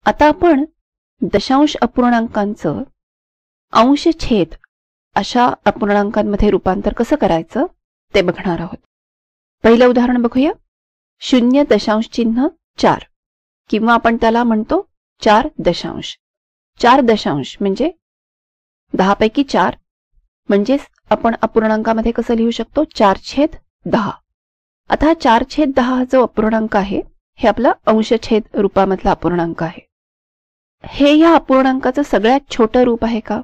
आता आपण दशांश अपूर्णांकांचं अंश छेद अशा अपूर्णांकांमध्ये रूपांतर कसं करायचं ते बघणार आहोत. पहिलं उदाहरण बघूया. 0.4 किंवा आपण त्याला म्हणतो 4 दशांश. 4 दशांश म्हणजे 10 पैकी 4, म्हणजेच आपण अपूर्णांकामध्ये कसं लिहू शकतो 4/10. आता हा 4/10 जो अपूर्णांक आहे हे आपला अंशछेद रूपामधला अपूर्णांक आहे. हे या अपूर्णांकाचं सगळ्यात छोटं रूप आहे का?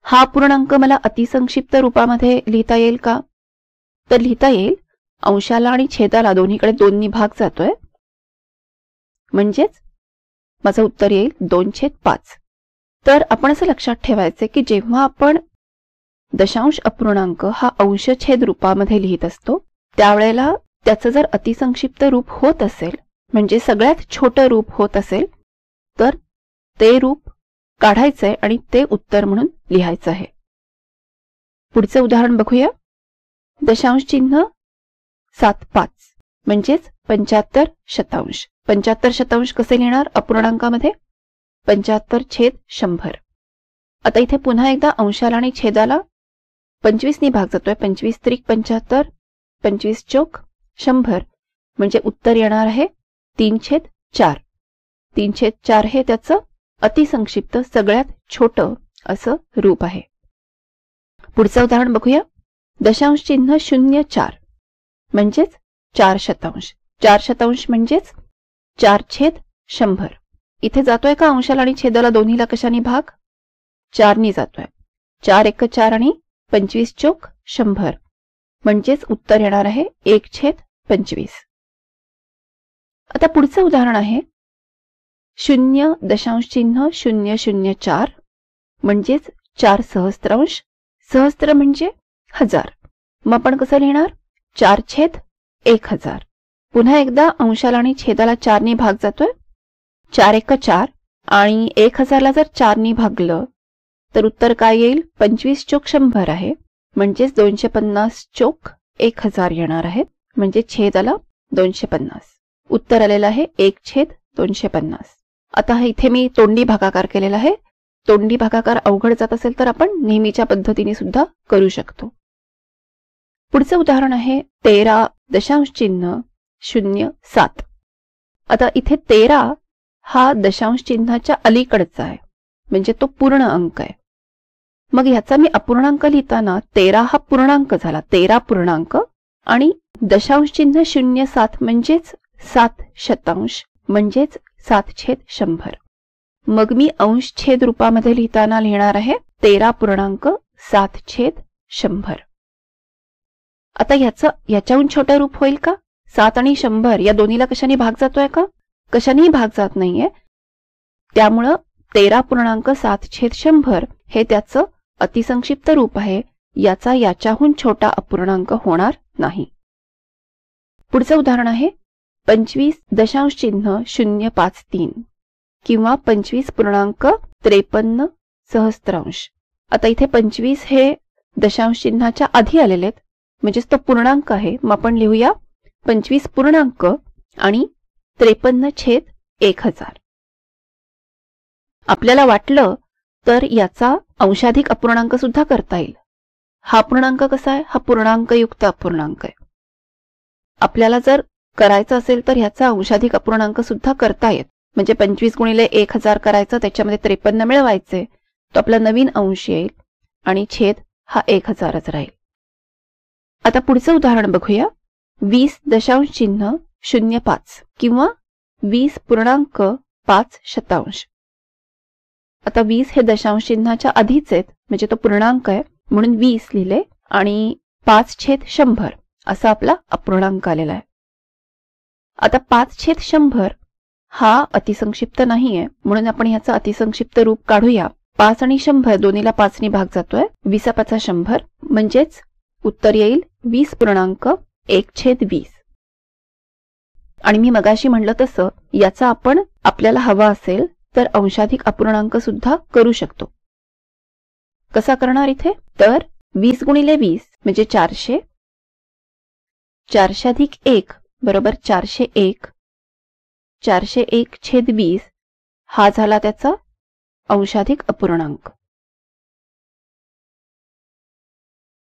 हा अपूर्णांक मला अतिसंक्षिप्त रूपामध्ये लिहिता येईल का? तर लिहिता येईल. अंशाला आणि छेदाला दोन्हीकडे 2 भाग जातोय, म्हणजेच माझं उत्तर येईल 2/5. तर आपण असं लक्षात ठेवायचं की जेव्हा आपण दशांश अपूर्णांक हा अंशछेद रूपामध्ये लिहित असतो त्यावेळेला त्याचं जर अतिसंक्षिप्त रूप होत असेल, म्हणजे सगळ्यात छोटं रूप होत असेल, तर ते रूप काढायचंय आणि ते उत्तर म्हणून लिहायचं आहे. पुढचं उदाहरण बघूया. दशांश चिन्ह 7/5 म्हणजेच 75/100. 75/100 कसे लिहिणार अपूर्णांकामध्ये? 75/100. आता इथे पुन्हा एकदा अंशाला आणि छेदाला 25 ने भाग जातोय. 25 त्रिक 75, 25 चौक 100, म्हणजे उत्तर येणार आहे 3/4. 3/4 हे त्याचं अतिसंक्षिप्त सगळ्यात छोटं असं रूप आहे. पुढचं उदाहरण बघूया. दशांश चिन्ह 0.4 म्हणजेच 4/100. 4/100 म्हणजेच 4/100. इथे जातोय का अंशाला आणि छेदाला दोन्हीला कशाने भाग? 4 ने जातोय. 4 एक 4 आणि 25 चौक 100, म्हणजेच उत्तर येणार आहे 1/25. आता पुढचं उदाहरण आहे 0.004 म्हणजेच 4 सहस्त्रांश. सहस्त्र म्हणजे 1000. मग आपण कसं लिहिणार? 4/1000. पुन्हा एकदा अंशाला आणि छेदाला 4 ने भाग जातोय. 4 एक 4 आणि 1000ला जर 4 ने भागलं तर उत्तर काय येईल? 25 चौक 100 आहे, म्हणजेच 250 चौक 1000 येणार आहेत, म्हणजे छेद आला 250. उत्तर आलेलं आहे 1/250. आता इथे मी तोंडी भागाकार केलेला आहे. तोंडी भागाकार अवघड जात असेल तर आपण नेहमीच्या पद्धतीने सुद्धा करू शकतो. पुढचं उदाहरण आहे 13.07. आता इथे 13 हा दशांश चिन्हाच्या अलीकडचा आहे, म्हणजे तो पूर्ण अंक आहे. मग ह्याचा मी अपूर्णांक लिहिताना 13 हा पूर्णांक झाला, 13 पूर्णांक, आणि दशांश चिन्ह 0.7 म्हणजेच 7/100 म्हणजेच 7/100. मग मी अंश छेद रूपामध्ये लिहिताना लिहिणार आहे 13.7/100. आता याच्याहून छोटं रूप होईल का? 7 आणि 100 या दोन्हीला कशाने भाग जातोय का? कशानेही भाग जात नाहीये. त्यामुळं 13.7/100 हे त्याचं अतिसंक्षिप्त रूप आहे. याच्याहून छोटा अपूर्णांक होणार नाही. पुढचं उदाहरण आहे 25.053 किंवा 25.53 सहस्त्रांश. आता इथे 25 हे दशांश चिन्हाच्या आधी आलेले आहेत, म्हणजेच तो पूर्णांक आहे. मग आपण लिहूया 25 पूर्णांक आणि 53/1000. आपल्याला वाटलं तर याचा अंशाधिक अपूर्णांक सुद्धा करता येईल. हा अपूर्णांक कसा आहे? हा पूर्णांकयुक्त अपूर्णांक आहे. आपल्याला जर करायचं असेल तर ह्याचा अंशाधिक अपूर्णांक सुद्धा करता येत, म्हणजे 25 गुणिले 1000 करायचं, त्याच्यामध्ये 53 मिळवायचे, तो आपला नवीन अंश येईल आणि छेद हा 1000च राहील. आता पुढचं उदाहरण बघूया. 20.05 किंवा 20.5%. आता 20 हे दशांश चिन्हाच्या आधीच आहेत, म्हणजे तो पूर्णांक आहे, म्हणून 20 लिहिले आणि 5/100 असा आपला अपूर्णांक आलेला आहे. आता 5/100 हा अतिसंक्षिप्त नाहीये, म्हणून आपण ह्याचं अतिसंक्षिप्त रूप काढूया. 5 आणि 100 दोन्हीला 5 ने भाग जातोय. 20/100 म्हणजेच उत्तर येईल 20.1/20. आणि मी मगाशी म्हणलं तसं याचा आपण आपल्याला हवा असेल तर अंशाधिक अपूर्णांक सुद्धा करू शकतो. कसा करणार इथे? तर 20 गुणिले 20 म्हणजे 400. 400 अधिक 1 बरोबर 401. 401/20 हा झाला त्याचा अंशाधिक अपूर्णांक.